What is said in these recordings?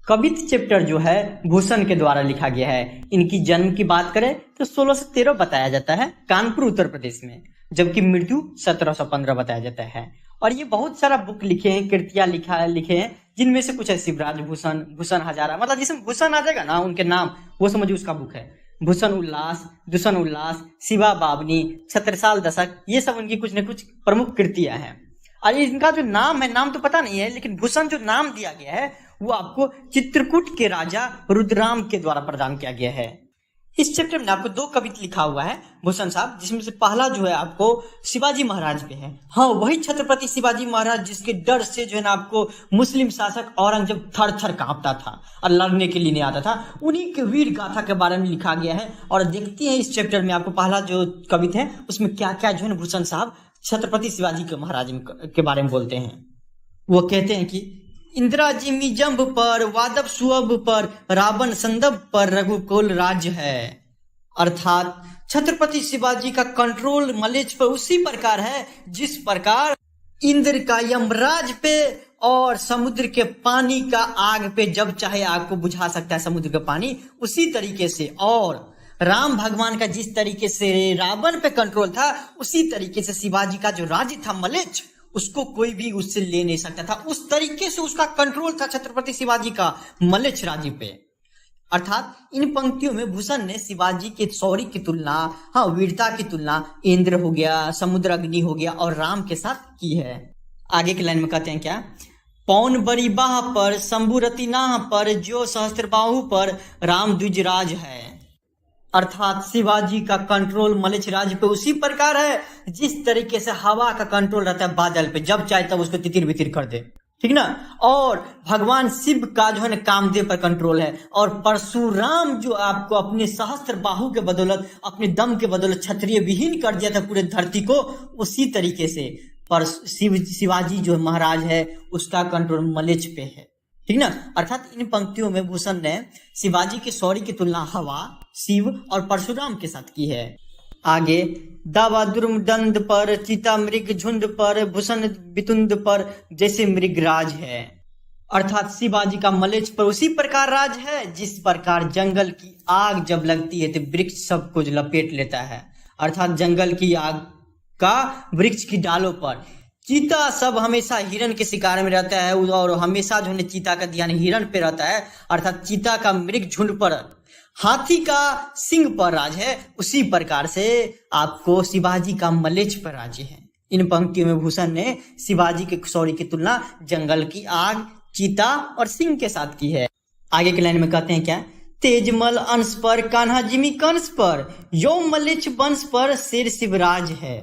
कवित chapter जो है भूषण के द्वारा लिखा गया है। इनकी जन्म की बात करें तो 1613 बताया जाता है कानपुर उत्तर प्रदेश में, जबकि मृत्यु 1715 बताया जाता है। और ये बहुत सारा बुक लिखे हैं, कृतियां लिखे हैं, जिनमें से कुछ है शिवराज भूषण, भूषण हजारा, मतलब जिसमें भूषण आ जाएगा ना उनके नाम, वो समझिए उसका बुक है। भूषण उल्लास, दूषण उल्लास, शिवा बावनी, छत्रसाल दशक, ये सब उनकी कुछ न कुछ प्रमुख कृतियां हैं। और इनका जो नाम है, नाम तो पता नहीं है, लेकिन भूषण जो नाम दिया गया है वो आपको चित्रकूट के राजा रुद्राम के द्वारा प्रदान किया गया है। इस चैप्टर में आपको 2 कविता लिखा हुआ है भूषण साहब, जिसमें से पहला जो है आपको शिवाजी महाराज पे है। हाँ, वही छत्रपति शिवाजी महाराज जिसके डर से जो है ना आपको मुस्लिम शासक औरंगजेब थर थर कांपता था और लड़ने के लिए नहीं आता था, उन्हीं के वीर गाथा के बारे में लिखा गया है। और देखते हैं इस चैप्टर में आपको पहला जो कविता है उसमें क्या क्या जो है ना भूषण साहब छत्रपति शिवाजी के महाराज के बारे में बोलते हैं। वो कहते हैं कि इंदिरा जिमी जंब पर, वादब सुअब पर, रावण संदब पर रघुकुल राज है। अर्थात छत्रपति शिवाजी का कंट्रोल मलेच्छ पर उसी प्रकार है जिस प्रकार इंद्र का यमराज पे और समुद्र के पानी का आग पे जब चाहे आग को बुझा सकता है समुद्र का पानी, उसी तरीके से। और राम भगवान का जिस तरीके से रावण पे कंट्रोल था, उसी तरीके से शिवाजी का जो राज्य था मलेच्छ, उसको कोई भी उससे ले नहीं सकता था। उस तरीके से उसका कंट्रोल था छत्रपति शिवाजी का मलेच्छ राज्य पे। अर्थात इन पंक्तियों में भूषण ने शिवाजी के शौर्य की तुलना, हाँ वीरता की तुलना इंद्र हो गया, समुद्र अग्नि हो गया और राम के साथ की है। आगे की लाइन में कहते हैं क्या, पौन बड़ी बाह पर, शंभु रतिनाह पर, जो सहस्त्रबाहु पर राम द्विजराज है। अर्थात शिवाजी का कंट्रोल मलेच्छ राज्य पे उसी प्रकार है जिस तरीके से हवा का कंट्रोल रहता है बादल पे, जब चाहे तब उसको तितिर बितिर कर दे, ठीक ना। और भगवान शिव का जो है ना कामदेव पर कंट्रोल है। और परशुराम जो आपको अपने सहस्त्र बाहु के बदौलत, अपने दम के बदौलत क्षत्रिय विहीन कर दिया था पूरे धरती को, उसी तरीके से पर शिवाजी जो महाराज है उसका कंट्रोल मलेच्छ पे है, ठीक ना। अर्थात इन पंक्तियों में भूषण ने शिवाजी के शौर्य की तुलना हवा, शिव और परशुराम के साथ की है। आगे, दावा दुर्म दंड पर, चीता मृग झुंड पर, भूषण बितुंड पर जैसे मृगराज है। अर्थात शिवाजी का मलेच्छ पर उसी प्रकार राज है जिस प्रकार जंगल की आग जब लगती है तो वृक्ष सबको लपेट लेता है। अर्थात जंगल की आग का वृक्ष की डालों पर, चीता सब हमेशा हिरण के शिकार में रहता है और हमेशा जो है चीता का ध्यान हिरण पे रहता है। अर्थात चीता का मृग झुंड पर, हाथी का सिंह पर राज है, उसी प्रकार से आपको शिवाजी का मलेच्छ पर राज्य है। इन पंक्तियों में भूषण ने शिवाजी के शौर्य की तुलना जंगल की आग, चीता और सिंह के साथ की है। आगे के लाइन में कहते हैं क्या, तेजमल अंश पर, कान्हा जिमी कंस पर, यो मलेच्छ वंश पर शेर शिवराज है।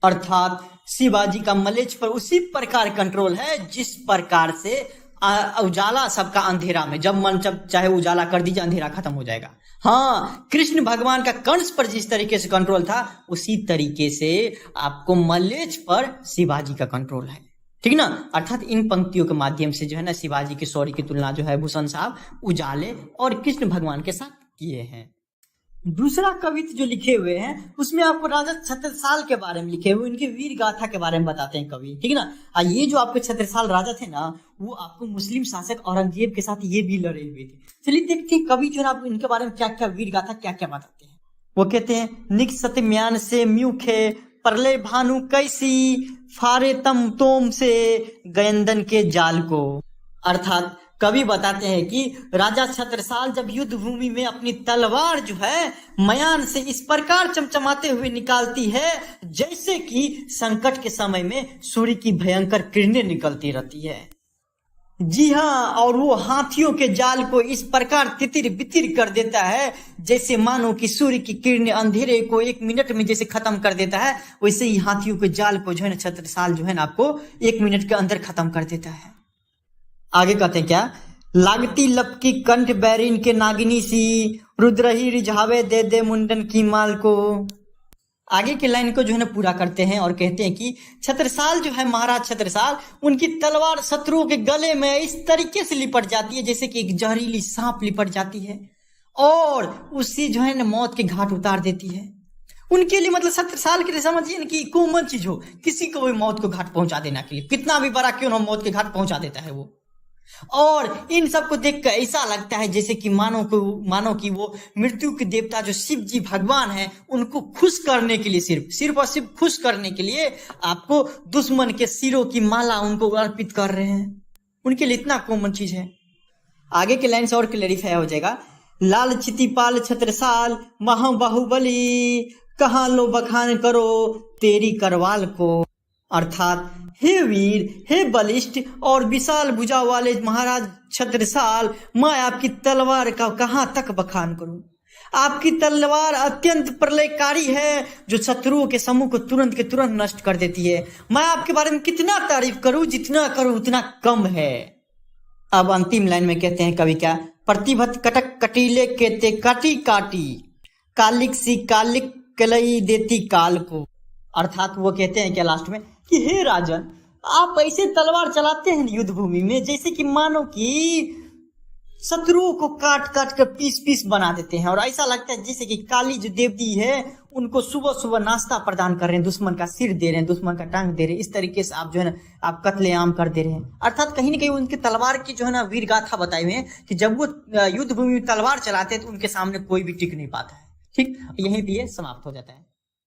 अर्थात शिवाजी का मलेच्छ पर उसी प्रकार कंट्रोल है जिस प्रकार से उजाला सबका अंधेरा में, जब मन जब चाहे उजाला कर दीजिए, अंधेरा खत्म हो जाएगा। हाँ, कृष्ण भगवान का कंस पर जिस तरीके से कंट्रोल था, उसी तरीके से आपको मलेच्छ पर शिवाजी का कंट्रोल है, ठीक ना। अर्थात इन पंक्तियों के माध्यम से जो है ना शिवाजी के शौर्य की तुलना जो है भूषण साहब उजाले और कृष्ण भगवान के साथ किए हैं। दूसरा कवित जो लिखे हुए हैं उसमें आपको राजा छत्रसाल के बारे में लिखे हुए, उनकी वीर गाथा के बारे में बताते हैं कवि, ठीक है ना। ये जो आपके छत्रसाल राजा थे ना, वो आपको मुस्लिम शासक औरंगजेब के साथ ये भी लड़े हुए थे। चलिए देखते हैं कवि जो है आपको इनके बारे में क्या क्या वीर गाथा क्या क्या बताते हैं। वो कहते हैं, निक सत्यम्यान से म्यूखे, परले भानु कैसी, फारे तम तोम से गयंदन के जाल को। अर्थात कवि बताते हैं कि राजा छत्रसाल जब युद्ध भूमि में अपनी तलवार जो है मयान से इस प्रकार चमचमाते हुए निकालती है जैसे कि संकट के समय में सूर्य की भयंकर किरणें निकलती रहती है। जी हाँ, और वो हाथियों के जाल को इस प्रकार तितिर बितिर कर देता है जैसे मानो कि सूर्य की किरणें अंधेरे को 1 मिनट में जैसे खत्म कर देता है, वैसे ही हाथियों के जाल को जो है ना छत्रसाल जो है ना आपको 1 मिनट के अंदर खत्म कर देता है। आगे कहते हैं क्या, लागती लपकी कंठ बैरिन के नागिनी सी, रुद्रही रिझावे दे दे मुंडन की माल को। आगे की लाइन को जो है ना पूरा करते हैं और कहते हैं कि छत्रसाल जो है, महाराज छत्रसाल, उनकी तलवार शत्रुओं के गले में इस तरीके से लिपट जाती है जैसे कि एक जहरीली सांप लिपट जाती है और उससे जो है ना मौत के घाट उतार देती है। उनके लिए मतलब 70 साल के लिए समझिए ना कि कॉमन चीज हो, किसी को भी मौत को घाट पहुंचा देना के लिए, कितना भी बड़ा क्यों ना मौत के घाट पहुंचा देता है वो। और इन सब को देखकर ऐसा लगता है जैसे कि मानो कि वो मृत्यु के देवता जो शिव जी भगवान हैं, उनको खुश करने के लिए सिर्फ और सिर्फ खुश करने के लिए आपको दुश्मन के सिरों की माला उनको अर्पित कर रहे हैं। उनके लिए इतना कॉमन चीज है। आगे के लाइन से और क्लेरिफाई हो जाएगा। लाल छितिपाल छत्रसाल महा बाहुबली, कहाँ लो बखान करो तेरी करवाल को। अर्थात हे वीर, हे बलिष्ठ और विशाल भुजा वाले महाराज छत्रसाल, मैं आपकी तलवार का कहाँ तक बखान करूं। आपकी तलवार अत्यंत प्रलयकारी है जो शत्रुओं के समूह को तुरंत के तुरंत नष्ट कर देती है। मैं आपके बारे में कितना तारीफ करूं, जितना करूं उतना कम है। अब अंतिम लाइन में कहते हैं कवि क्या, प्रतिभत कटक कटीले कहते काटी काटी, कालिक सी कालिक कलई देती काल को। अर्थात वो कहते हैं क्या लास्ट में कि हे राजन, आप ऐसे तलवार चलाते हैं युद्ध भूमि में जैसे कि मानो कि शत्रुओं को काट काट कर पीस पीस बना देते हैं, और ऐसा लगता है जैसे कि काली जो देवती है उनको सुबह सुबह नाश्ता प्रदान कर रहे हैं, दुश्मन का सिर दे रहे हैं, दुश्मन का टांग दे रहे हैं। इस तरीके से आप जो है ना आप कत्लेआम कर दे रहे हैं। अर्थात कहीं ना कहीं उनकी तलवार की जो है ना वीर गाथा बताई हुई है कि जब वो युद्ध भूमि में तलवार चलाते हैं तो उनके सामने कोई भी टिक नहीं पाता है। ठीक, यहीं पे ये समाप्त हो जाता है।